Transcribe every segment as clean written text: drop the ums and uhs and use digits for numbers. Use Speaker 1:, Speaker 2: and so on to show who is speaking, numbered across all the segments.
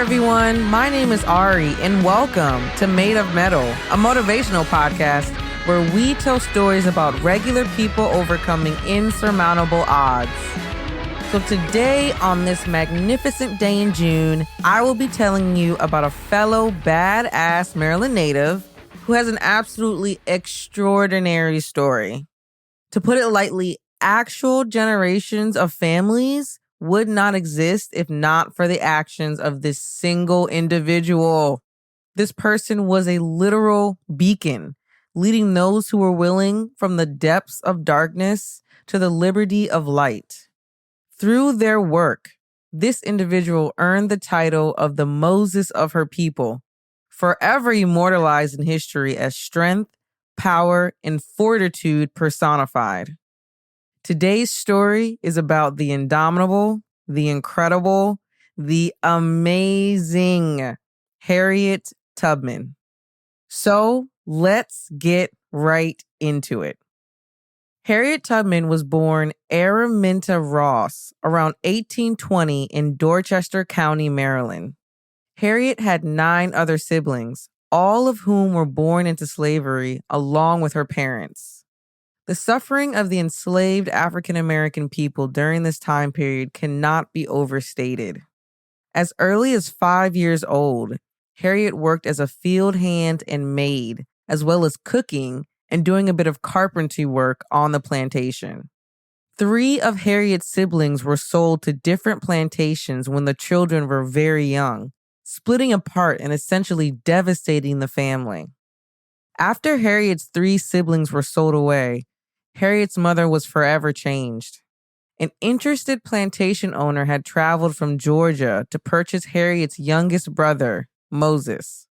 Speaker 1: there, everyone. My name is Ari, and welcome to Made of Mettle, a motivational podcast where we tell stories about regular people overcoming insurmountable odds. So today, on this magnificent day in June, I will be telling you about a fellow badass Maryland native who has an absolutely extraordinary story. To put it lightly, actual generations of families would not exist if not for the actions of this single individual. This person was a literal beacon, leading those who were willing from the depths of darkness to the liberty of light. Through their work, this individual earned the title of the Moses of her people, forever immortalized in history as strength, power, and fortitude personified. Today's story is about the indomitable, the incredible, the amazing Harriet Tubman. So let's get right into it. Harriet Tubman was born Araminta Ross around 1820 in Dorchester County, Maryland. Harriet had 9 other siblings, all of whom were born into slavery along with her parents. The suffering of the enslaved African American people during this time period cannot be overstated. As early as 5 years old, Harriet worked as a field hand and maid, as well as cooking and doing a bit of carpentry work on the plantation. 3 of Harriet's siblings were sold to different plantations when the children were very young, splitting apart and essentially devastating the family. After Harriet's 3 siblings were sold away, Harriet's mother was forever changed. An interested plantation owner had traveled from Georgia to purchase Harriet's youngest brother, Moses.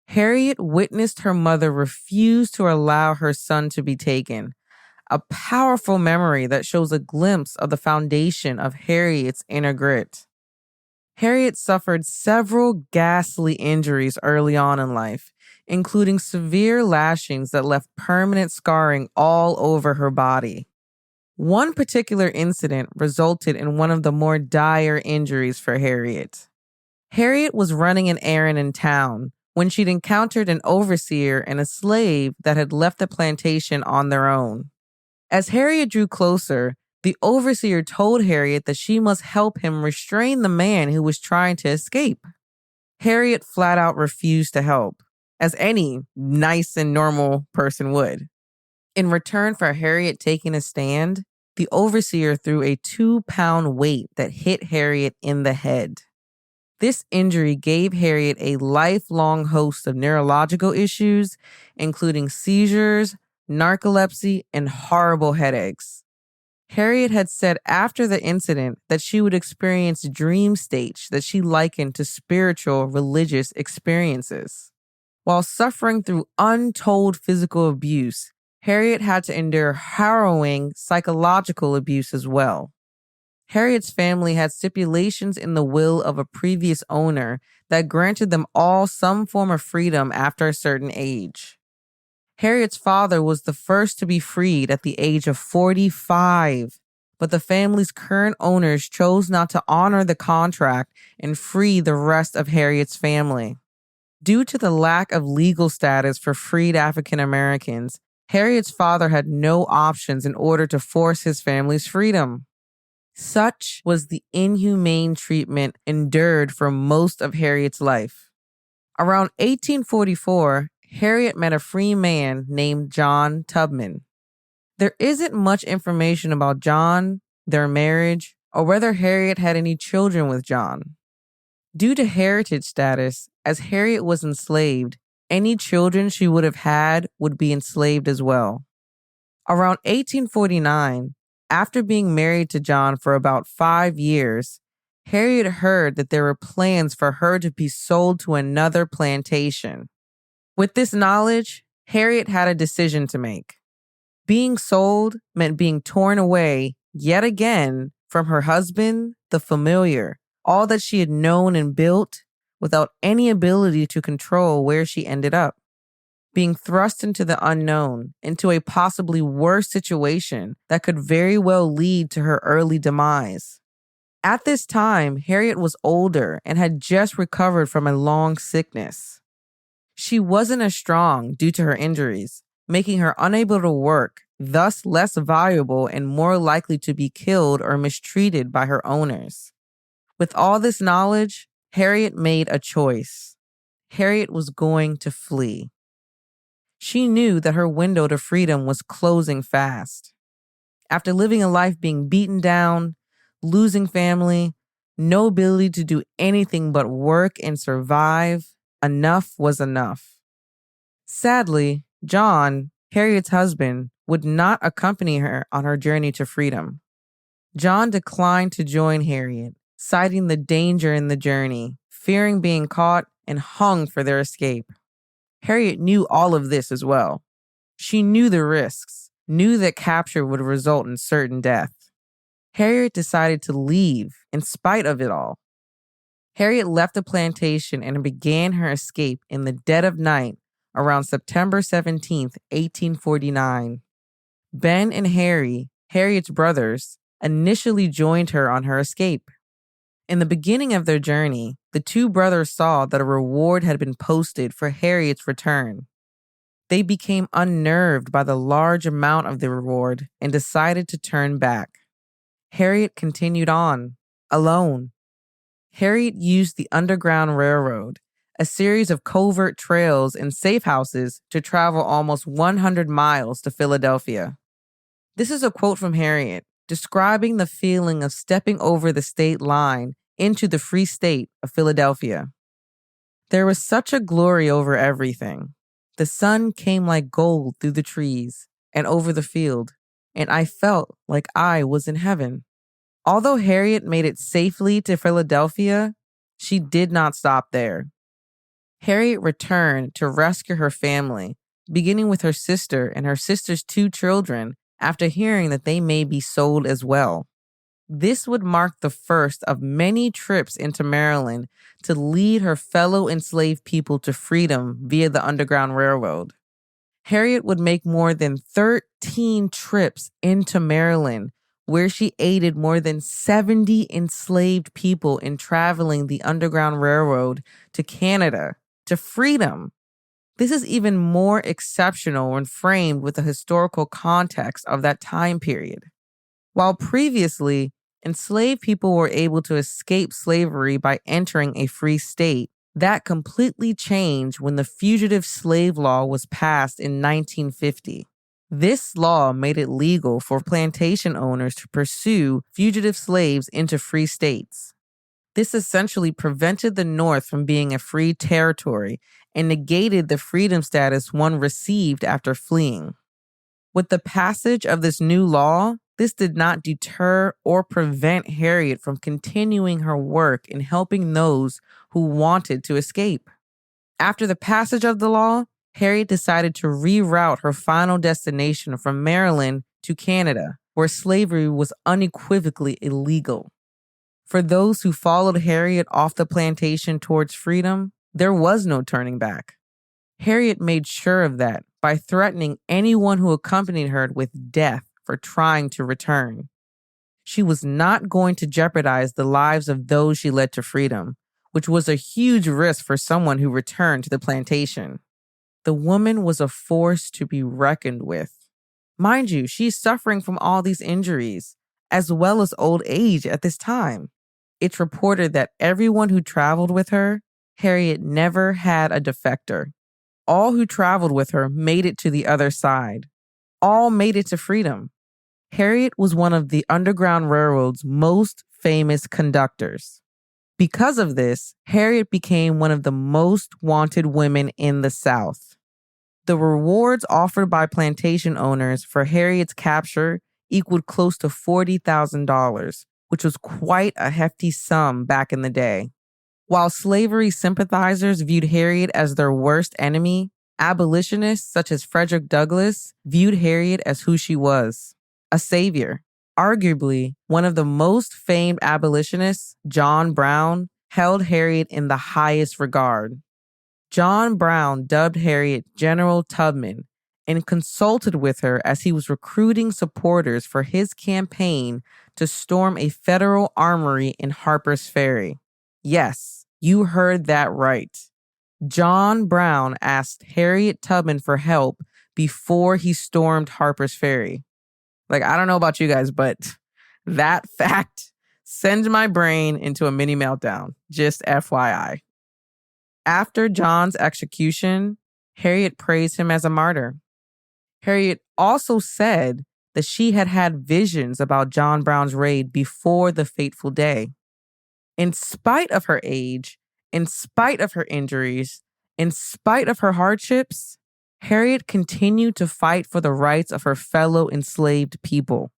Speaker 1: Harriet witnessed her mother refuse to allow her son to be taken, a powerful memory that shows a glimpse of the foundation of Harriet's inner grit. Harriet suffered several ghastly injuries early on in life, including severe lashings that left permanent scarring all over her body. One particular incident resulted in one of the more dire injuries for Harriet. Harriet was running an errand in town when she'd encountered an overseer and a slave that had left the plantation on their own. As Harriet drew closer, the overseer told Harriet that she must help him restrain the man who was trying to escape. Harriet flat out refused to help, as any nice and normal person would. In return for Harriet taking a stand, the overseer threw a 2-pound weight that hit Harriet in the head. This injury gave Harriet a lifelong host of neurological issues, including seizures, narcolepsy, and horrible headaches. Harriet had said after the incident that she would experience dream states that she likened to spiritual religious experiences. While suffering through untold physical abuse, Harriet had to endure harrowing psychological abuse as well. Harriet's family had stipulations in the will of a previous owner that granted them all some form of freedom after a certain age. Harriet's father was the first to be freed at the age of 45, but the family's current owners chose not to honor the contract and free the rest of Harriet's family. Due to the lack of legal status for freed African Americans, Harriet's father had no options in order to force his family's freedom. Such was the inhumane treatment endured for most of Harriet's life. Around 1844, Harriet met a free man named John Tubman. There isn't much information about John, their marriage, or whether Harriet had any children with John. Due to heritage status, as Harriet was enslaved, any children she would have had would be enslaved as well. Around 1849, after being married to John for about 5 years, Harriet heard that there were plans for her to be sold to another plantation. With this knowledge, Harriet had a decision to make. Being sold meant being torn away, yet again, from her husband, the familiar, all that she had known and built, without any ability to control where she ended up. Being thrust into the unknown, into a possibly worse situation that could very well lead to her early demise. At this time, Harriet was older and had just recovered from a long sickness. She wasn't as strong due to her injuries, making her unable to work, thus less valuable and more likely to be killed or mistreated by her owners. With all this knowledge, Harriet made a choice. Harriet was going to flee. She knew that her window to freedom was closing fast. After living a life being beaten down, losing family, no ability to do anything but work and survive, enough was enough. Sadly, John, Harriet's husband, would not accompany her on her journey to freedom. John declined to join Harriet, citing the danger in the journey, fearing being caught and hung for their escape. Harriet knew all of this as well. She knew the risks, knew that capture would result in certain death. Harriet decided to leave in spite of it all. Harriet left the plantation and began her escape in the dead of night around September 17th, 1849. Ben and Harry, Harriet's brothers, initially joined her on her escape. In the beginning of their journey, the two brothers saw that a reward had been posted for Harriet's return. They became unnerved by the large amount of the reward and decided to turn back. Harriet continued on, alone. Harriet used the Underground Railroad, a series of covert trails and safe houses, to travel almost 100 miles to Philadelphia. This is a quote from Harriet, describing the feeling of stepping over the state line into the free state of Philadelphia. There was such a glory over everything. The sun came like gold through the trees and over the field, and I felt like I was in heaven. Although Harriet made it safely to Philadelphia, she did not stop there. Harriet returned to rescue her family, beginning with her sister and her sister's 2 children after hearing that they may be sold as well. This would mark the first of many trips into Maryland to lead her fellow enslaved people to freedom via the Underground Railroad. Harriet would make more than 13 trips into Maryland, where she aided more than 70 enslaved people in traveling the Underground Railroad to Canada, to freedom. This is even more exceptional when framed with the historical context of that time period. While previously, enslaved people were able to escape slavery by entering a free state, that completely changed when the Fugitive Slave Law was passed in 1950. This law made it legal for plantation owners to pursue fugitive slaves into free states. This essentially prevented the North from being a free territory and negated the freedom status one received after fleeing. With the passage of this new law, this did not deter or prevent Harriet from continuing her work in helping those who wanted to escape. After the passage of the law, Harriet decided to reroute her final destination from Maryland to Canada, where slavery was unequivocally illegal. For those who followed Harriet off the plantation towards freedom, there was no turning back. Harriet made sure of that by threatening anyone who accompanied her with death for trying to return. She was not going to jeopardize the lives of those she led to freedom, which was a huge risk for someone who returned to the plantation. The woman was a force to be reckoned with. Mind you, she's suffering from all these injuries, as well as old age at this time. It's reported that everyone who traveled with her, Harriet never had a defector. All who traveled with her made it to the other side. All made it to freedom. Harriet was one of the Underground Railroad's most famous conductors. Because of this, Harriet became one of the most wanted women in the South. The rewards offered by plantation owners for Harriet's capture equaled close to $40,000, which was quite a hefty sum back in the day. While slavery sympathizers viewed Harriet as their worst enemy, abolitionists such as Frederick Douglass viewed Harriet as who she was, a savior. Arguably, one of the most famed abolitionists, John Brown, held Harriet in the highest regard. John Brown dubbed Harriet General Tubman and consulted with her as he was recruiting supporters for his campaign to storm a federal armory in Harper's Ferry. Yes, you heard that right. John Brown asked Harriet Tubman for help before he stormed Harper's Ferry. Like, I don't know about you guys, but that fact sends my brain into a mini meltdown. Just FYI. After John's execution, Harriet praised him as a martyr. Harriet also said that she had had visions about John Brown's raid before the fateful day. In spite of her age, in spite of her injuries, in spite of her hardships, Harriet continued to fight for the rights of her fellow enslaved people.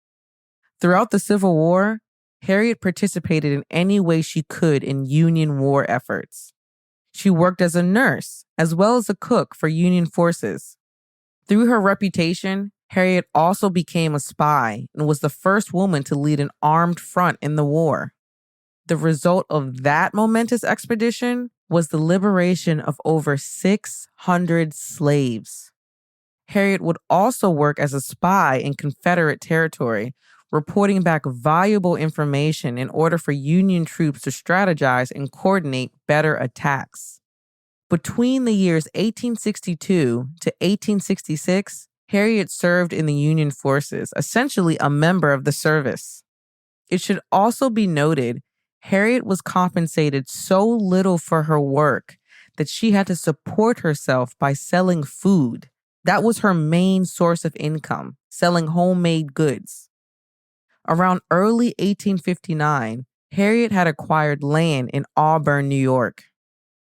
Speaker 1: Throughout the Civil War, Harriet participated in any way she could in Union war efforts. She worked as a nurse, as well as a cook for Union forces. Through her reputation, Harriet also became a spy and was the first woman to lead an armed front in the war. The result of that momentous expedition was the liberation of over 600 slaves. Harriet would also work as a spy in Confederate territory, reporting back valuable information in order for Union troops to strategize and coordinate better attacks. Between the years 1862 to 1866, Harriet served in the Union forces, essentially a member of the service. It should also be noted, Harriet was compensated so little for her work that she had to support herself by selling food. That was her main source of income, selling homemade goods. Around early 1859, Harriet had acquired land in Auburn, New York.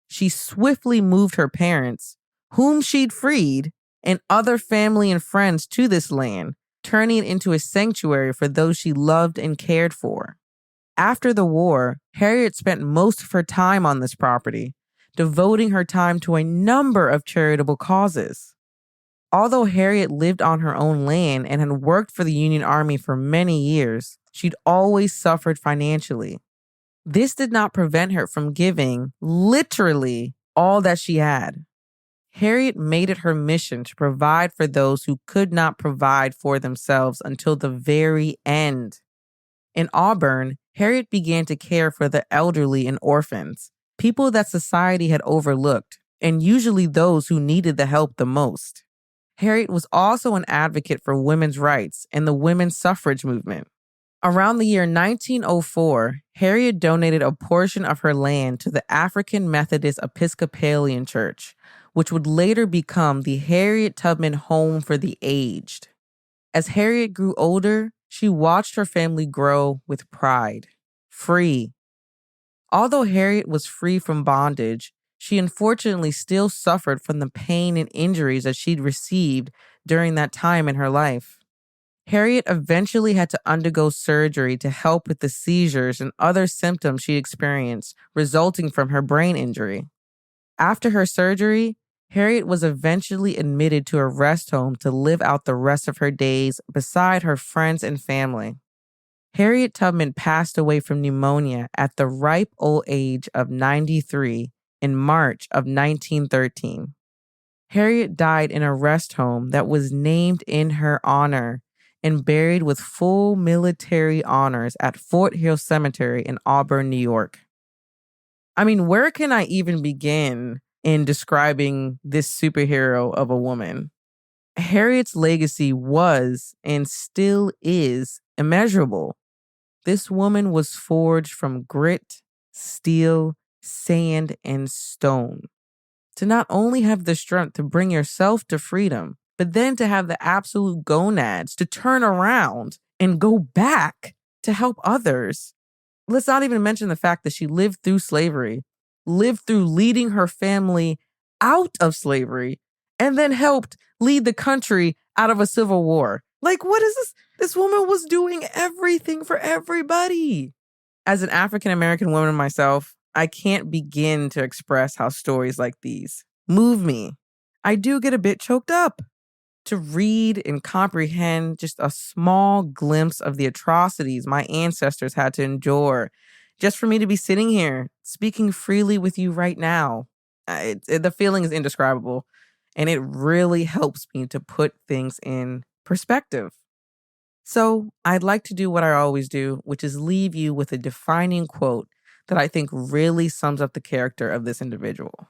Speaker 1: She swiftly moved her parents, whom she'd freed, and other family and friends to this land, turning it into a sanctuary for those she loved and cared for. After the war, Harriet spent most of her time on this property, devoting her time to a number of charitable causes. Although Harriet lived on her own land and had worked for the Union Army for many years, she'd always suffered financially. This did not prevent her from giving, literally, all that she had. Harriet made it her mission to provide for those who could not provide for themselves until the very end. In Auburn, Harriet began to care for the elderly and orphans, people that society had overlooked, and usually those who needed the help the most. Harriet was also an advocate for women's rights and the women's suffrage movement. Around the year 1904, Harriet donated a portion of her land to the African Methodist Episcopalian Church, which would later become the Harriet Tubman Home for the Aged. As Harriet grew older, she watched her family grow with pride, free. Although Harriet was free from bondage, she unfortunately still suffered from the pain and injuries that she'd received during that time in her life. Harriet eventually had to undergo surgery to help with the seizures and other symptoms she experienced resulting from her brain injury. After her surgery, Harriet was eventually admitted to a rest home to live out the rest of her days beside her friends and family. Harriet Tubman passed away from pneumonia at the ripe old age of 93 in March of 1913. Harriet died in a rest home that was named in her honor and buried with full military honors at Fort Hill Cemetery in Auburn, New York. I mean, where can I even begin in describing this superhero of a woman? Harriet's legacy was and still is immeasurable. This woman was forged from grit, steel, sand, and stone. To not only have the strength to bring yourself to freedom, but then to have the absolute gonads to turn around and go back to help others. Let's not even mention the fact that she lived through slavery, lived through leading her family out of slavery, and then helped lead the country out of a civil war. Like, what is this? This woman was doing everything for everybody. As an African-American woman myself, I can't begin to express how stories like these move me. I do get a bit choked up. To read and comprehend just a small glimpse of the atrocities my ancestors had to endure, just for me to be sitting here speaking freely with you right now. The feeling is indescribable. and it really helps me to put things in perspective. So I'd like to do what I always do, which is leave you with a defining quote that I think really sums up the character of this individual.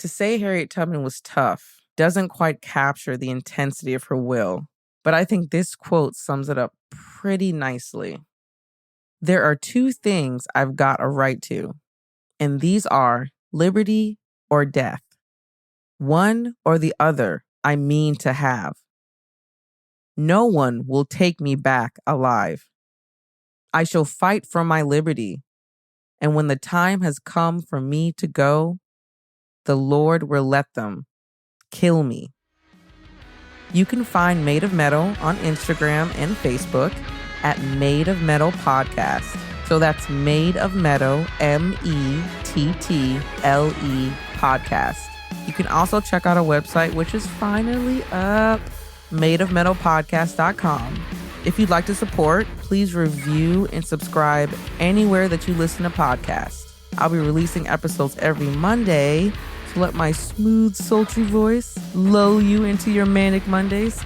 Speaker 1: To say Harriet Tubman was tough doesn't quite capture the intensity of her will, but I think this quote sums it up pretty nicely. There are two things I've got a right to, and these are liberty or death. One or the other I mean to have. No one will take me back alive. I shall fight for my liberty, and when the time has come for me to go, the Lord will let them kill me. You can find Made of Mettle on Instagram and Facebook at Made of Mettle Podcast. So that's Made of Mettle, Mettle Podcast. You can also check out our website, which is finally up, madeofmetalpodcast.com. If you'd like to support, please review and subscribe anywhere that you listen to podcasts. I'll be releasing episodes every Monday, so let my smooth, sultry voice lull you into your manic Mondays.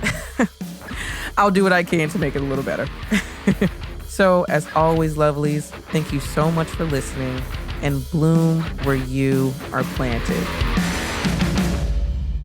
Speaker 1: I'll do what I can to make it a little better. So, as always, lovelies, thank you so much for listening, and bloom where you are planted.